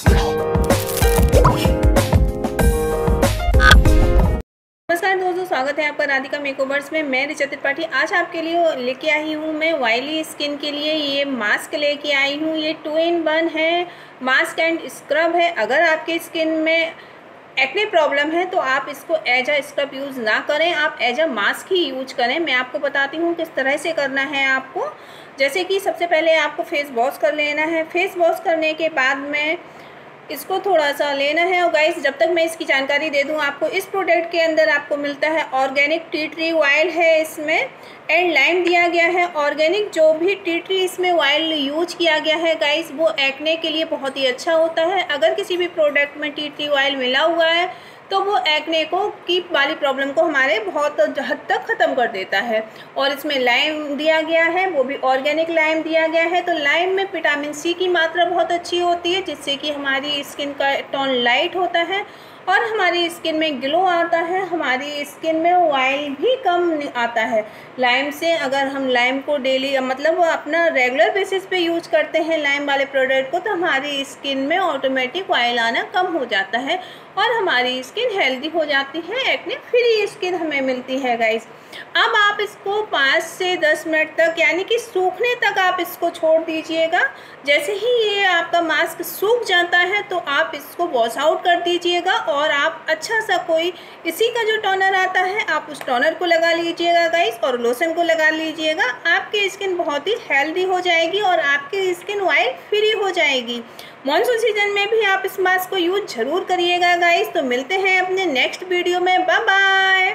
नमस्कार दोस्तों, स्वागत है आपका राधिका मेकओवर्स में। मैं ऋचा त्रिपाठी आज आपके लिए लेके आई हूँ। मैं ऑयली स्किन के लिए ये मास्क लेके आई हूँ। ये 2 in 1 है, मास्क एंड स्क्रब है। अगर आपके स्किन में एक्ने प्रॉब्लम है तो आप इसको एज अ स्क्रब यूज़ ना करें, आप एज अ मास्क ही यूज करें। मैं आपको बताती हूँ किस तरह से करना है आपको। जैसे कि सबसे पहले आपको फेस वॉश कर लेना है। फेस वॉश करने के बाद में इसको थोड़ा सा लेना है। और गाइस, जब तक मैं इसकी जानकारी दे दूं आपको, इस प्रोडक्ट के अंदर आपको मिलता है ऑर्गेनिक टी ट्री ऑयल है इसमें, एंड लाइम दिया गया है। ऑर्गेनिक जो भी टी ट्री इसमें ऑयल यूज किया गया है गाइस, वो एक्ने के लिए बहुत ही अच्छा होता है। अगर किसी भी प्रोडक्ट में टी ट्री ऑयल मिला हुआ है तो वो एक्ने को की वाली प्रॉब्लम को हमारे बहुत हद तक ख़त्म कर देता है। और इसमें लाइम दिया गया है, वो भी ऑर्गेनिक लाइम दिया गया है। तो लाइम में विटामिन सी की मात्रा बहुत अच्छी होती है, जिससे कि हमारी स्किन का टोन लाइट होता है और हमारी स्किन में ग्लो आता है, हमारी स्किन में ऑयल भी कम आता है लाइम से। अगर हम लाइम को डेली मतलब अपना रेगुलर बेसिस पे यूज करते हैं लाइम वाले प्रोडक्ट को, तो हमारी स्किन में ऑटोमेटिक ऑयल आना कम हो जाता है और हमारी स्किन हेल्दी हो जाती है, एक्ने फ्री स्किन हमें मिलती है गाइस। अब आप इसको 5 से 10 मिनट तक, यानी कि सूखने तक आप इसको छोड़ दीजिएगा। जैसे ही ये आपका मास्क सूख जाता है तो आप इसको वॉश आउट कर दीजिएगा और आप अच्छा सा कोई इसी का जो टोनर आता है आप उस टोनर को लगा लीजिएगा गाइस, और लोशन को लगा लीजिएगा। आपकी स्किन बहुत ही हेल्दी हो जाएगी और आपकी स्किन ऑयल फ्री हो जाएगी। मॉनसून सीजन में भी आप इस मास्क को यूज ज़रूर करिएगा गाइस। तो मिलते हैं अपने नेक्स्ट वीडियो में। Bye bye.